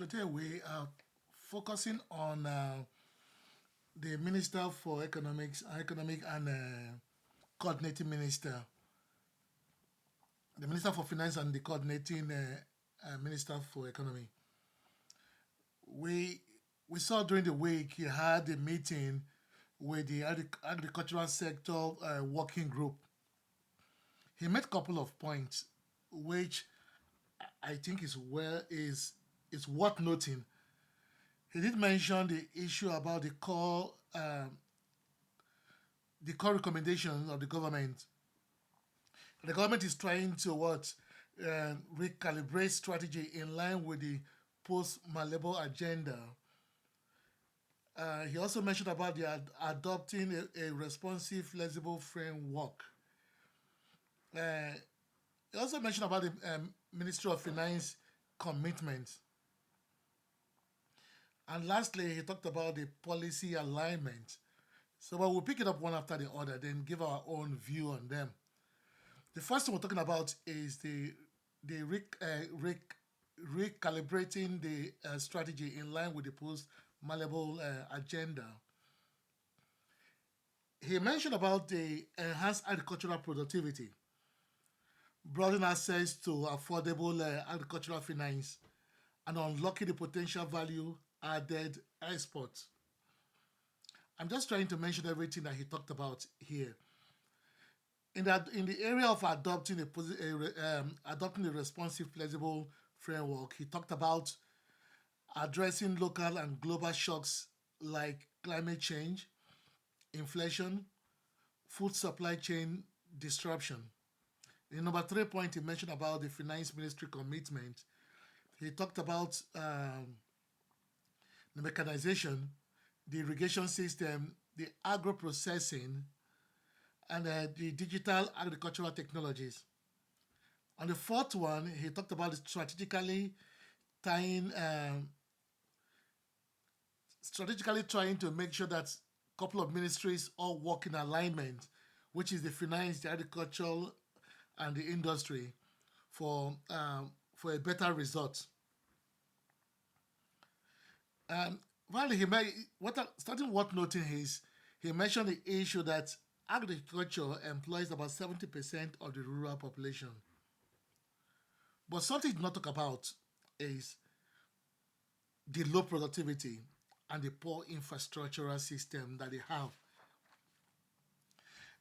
Today we are focusing on the Minister for Economic and Coordinating Minister, the Minister for Finance and the Coordinating Minister for Economy. We we saw during the week he had a meeting with the agricultural sector working group. He made a couple of points, which I think is worth noting. He did mention the issue about the core recommendation of the government. The government is trying to recalibrate strategy in line with the post Malebo agenda. He also mentioned about adopting a responsive, flexible framework. Uh, he also mentioned about the Ministry of Finance commitment. And lastly, he talked about the policy alignment. So we'll pick it up one after the other, then give our own view on them. The first thing we're talking about is the recalibrating the strategy in line with the post malleable agenda. He mentioned about the enhanced agricultural productivity, broadening access to affordable agricultural finance, and unlocking the potential value added exports. I'm just trying to mention everything that he talked about here. In the area of adopting a responsive, flexible framework, he talked about addressing local and global shocks like climate change, inflation, food supply chain disruption. In number 3 point, he mentioned about the finance ministry commitment. He talked about the mechanization, the irrigation system, the agro processing, and the digital agricultural technologies. On the fourth one, he talked about tying, um, strategically trying to make sure that a couple of ministries all work in alignment, which is the finance, the agricultural, and the industry for a better result. Um, Finally, starting worth noting is he mentioned the issue that agriculture employs about 70% of the rural population. But something he did not talk about is the low productivity and the poor infrastructural system that they have,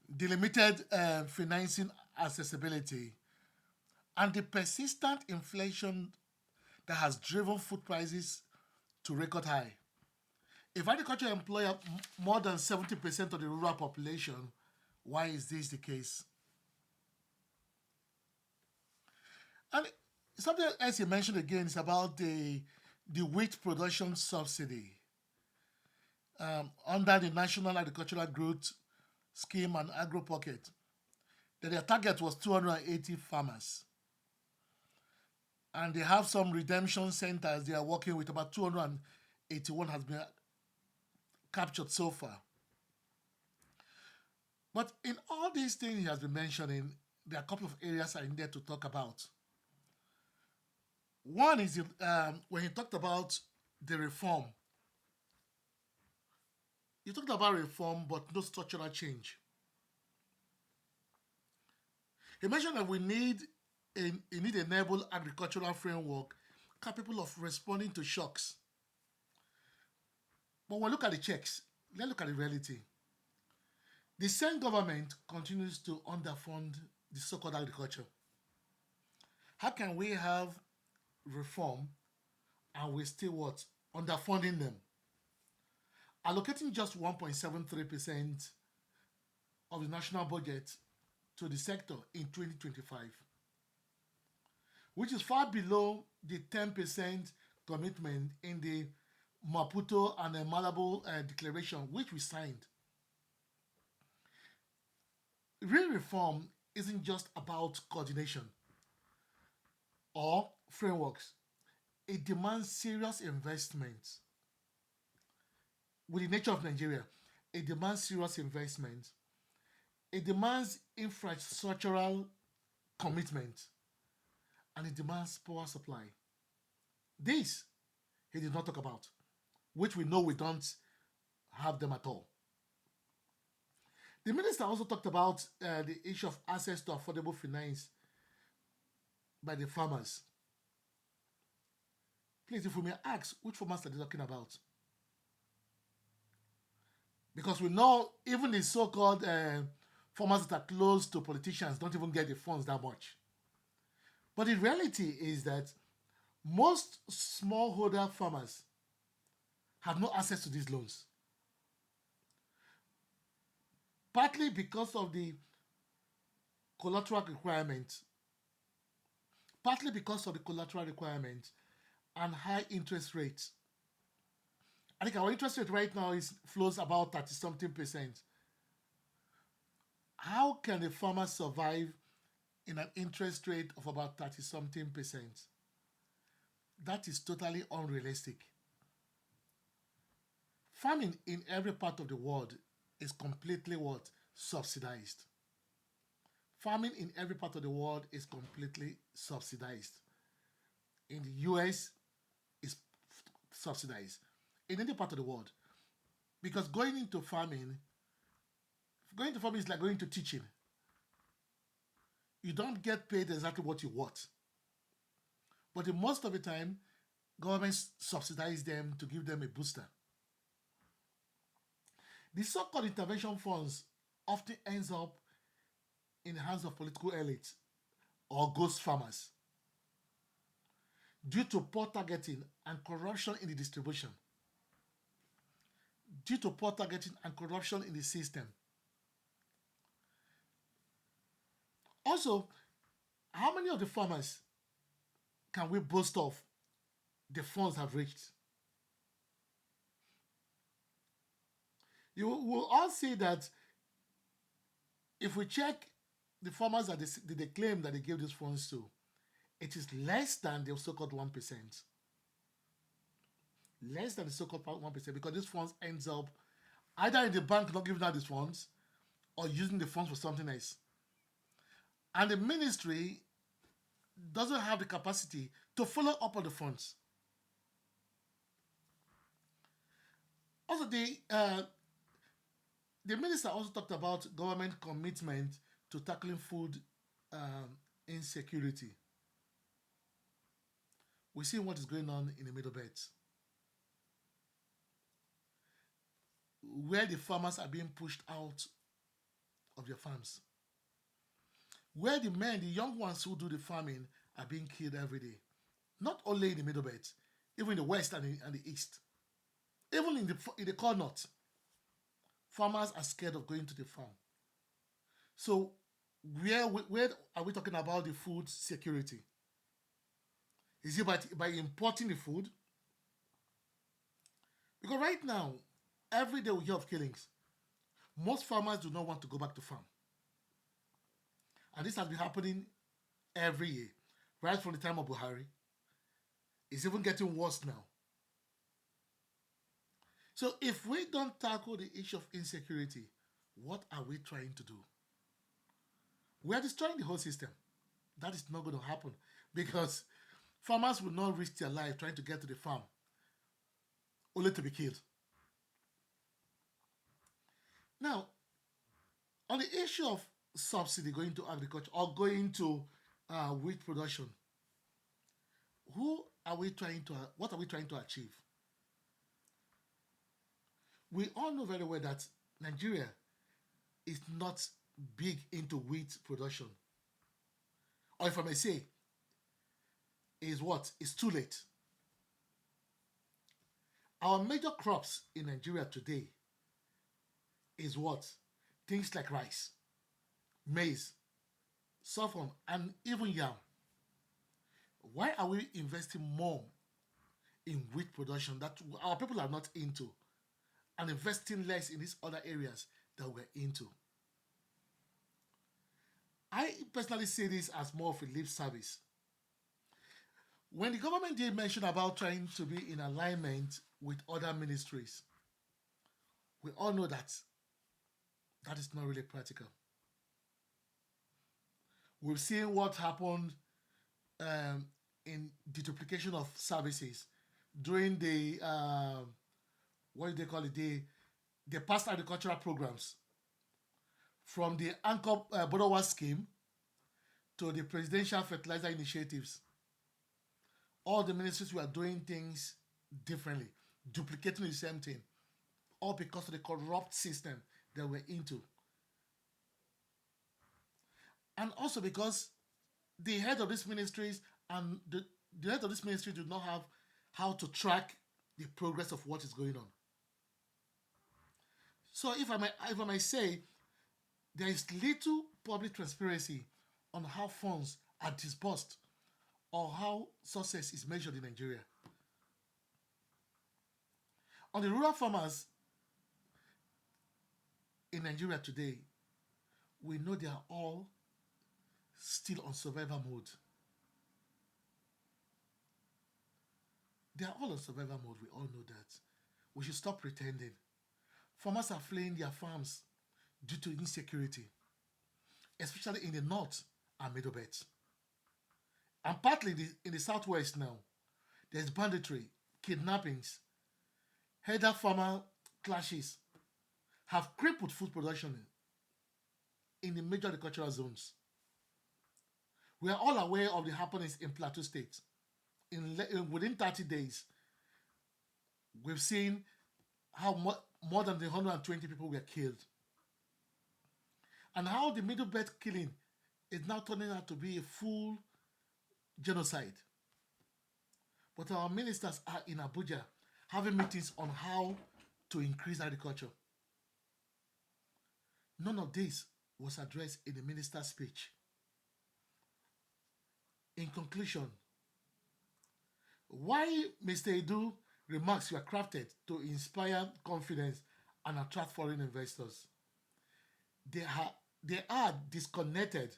the limited financing accessibility, and the persistent inflation that has driven food prices to record high. If agriculture employ more than 70% of the rural population, why is this the case? And something else you mentioned again is about the wheat production subsidy under the National Agricultural Growth Scheme and Agro Pocket. That their target was 280 farmers, and they have some redemption centers. They are working with about 281 has been captured so far. But in all these things he has been mentioning, there are a couple of areas I need to talk about. One is when he talked about the reform. He talked about reform, but no structural change. He mentioned that we need a enable agricultural framework capable of responding to shocks. But when we look at the checks, let's look at the reality. The same government continues to underfund the so-called agriculture. How can we have reform and we still what? Underfunding them? Allocating just 1.73% of the national budget to the sector in 2025, which is far below the 10% commitment in the Maputo and the Malabo declaration, which we signed. Real reform isn't just about coordination or frameworks. It demands serious investment. With the nature of Nigeria, it demands serious investment. It demands infrastructural commitment, and it demands power supply. This he did not talk about, which we know we don't have them at all. The minister also talked about the issue of access to affordable finance by the farmers. Please, if we may ask, which farmers are they talking about? Because we know even the so-called farmers that are close to politicians don't even get the funds that much. But the reality is that most smallholder farmers have no access to these loans. Partly because of the collateral requirement, and high interest rates. I think our interest rate right now flows about 30 something percent. How can a farmer survive in an interest rate of about 30 something percent? That is totally unrealistic. Farming in every part of the world is completely what? Subsidized. Farming in every part of the world is completely subsidized. In the US, it's subsidized. In any part of the world. Because going into farming is like going to teaching. You don't get paid exactly what you want. But in most of the time, governments subsidize them to give them a booster. The so-called intervention funds often ends up in the hands of political elites or ghost farmers due to poor targeting and corruption in the distribution. Due to poor targeting and corruption in the system. Also, how many of the farmers can we boast of the funds have reached? You will all see that if we check the farmers that they claim that they gave these funds to, it is less than the so-called 1%. Less than the so-called 1%, because these funds ends up either in the bank not giving out these funds or using the funds for something else. And the ministry doesn't have the capacity to follow up on the funds. Also, the minister also talked about government commitment to tackling food insecurity. We see what is going on in the Middle Belt, where the farmers are being pushed out of their farms, where the men, the young ones who do the farming, are being killed every day. Not only in the Middle Belt, even in the West and the East. Even in the core North, farmers are scared of going to the farm. So where are we talking about the food security? Is it by importing the food? Because right now, every day we hear of killings. Most farmers do not want to go back to farm. And this has been happening every year, right from the time of Buhari. It's even getting worse now. So if we don't tackle the issue of insecurity, what are we trying to do? We are destroying the whole system. That is not going to happen because farmers will not risk their life trying to get to the farm only to be killed. Now, on the issue of subsidy going to agriculture or going to wheat production, what are we trying to achieve? We all know very well that Nigeria is not big into wheat production. Or if I may say, it's too late. Our major crops in Nigeria today is what? Things like rice, maize, sorghum, and even yam. Why are we investing more in wheat production that our people are not into and investing less in these other areas that we're into? I personally see this as more of a lip service. When the government did mention about trying to be in alignment with other ministries, we all know that that is not really practical. We've seen what happened in the duplication of services during the what do they call it? The past agricultural programs, from the anchor borrower scheme to the presidential fertilizer initiatives. All the ministries were doing things differently, duplicating the same thing, all because of the corrupt system that we're into. And also because the head of these ministries and the head of this ministry do not have how to track the progress of what is going on. So if I may say, there is little public transparency on how funds are disbursed or how success is measured in Nigeria. On the rural farmers in Nigeria today, we know they are all still on survival mode. They are all on survival mode. We all know that. We should stop pretending. Farmers are fleeing their farms due to insecurity, especially in the north and middle belt. And partly in the southwest now, there's banditry, kidnappings, herder farmer clashes have crippled food production in the major agricultural zones. We are all aware of the happenings in Plateau State. Within 30 days, we've seen how more than 120 people were killed, and how the middle belt killing is now turning out to be a full genocide. But our ministers are in Abuja having meetings on how to increase agriculture. None of this was addressed in the minister's speech. In conclusion, why Mr. Edu remarks were crafted to inspire confidence and attract foreign investors. They are disconnected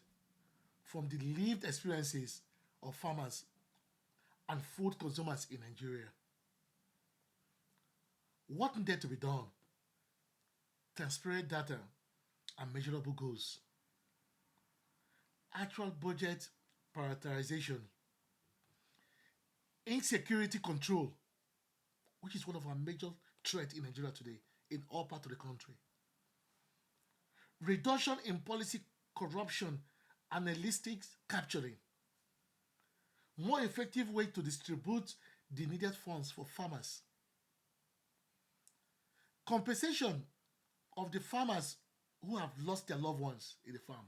from the lived experiences of farmers and food consumers in Nigeria. What needed to be done? Transparent data and measurable goals. Actual budget prioritization. Insecurity control, which is one of our major threats in Nigeria today, in all parts of the country. Reduction in policy corruption and illicit capturing. More effective way to distribute the needed funds for farmers. Compensation of the farmers who have lost their loved ones in the farm.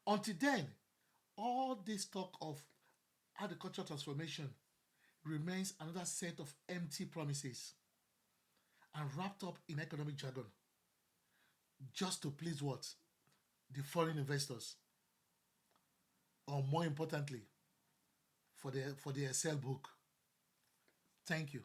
Until then, all this talk of agricultural transformation remains another set of empty promises and wrapped up in economic jargon, just to please what? The foreign investors, or more importantly, for the Excel book. Thank you.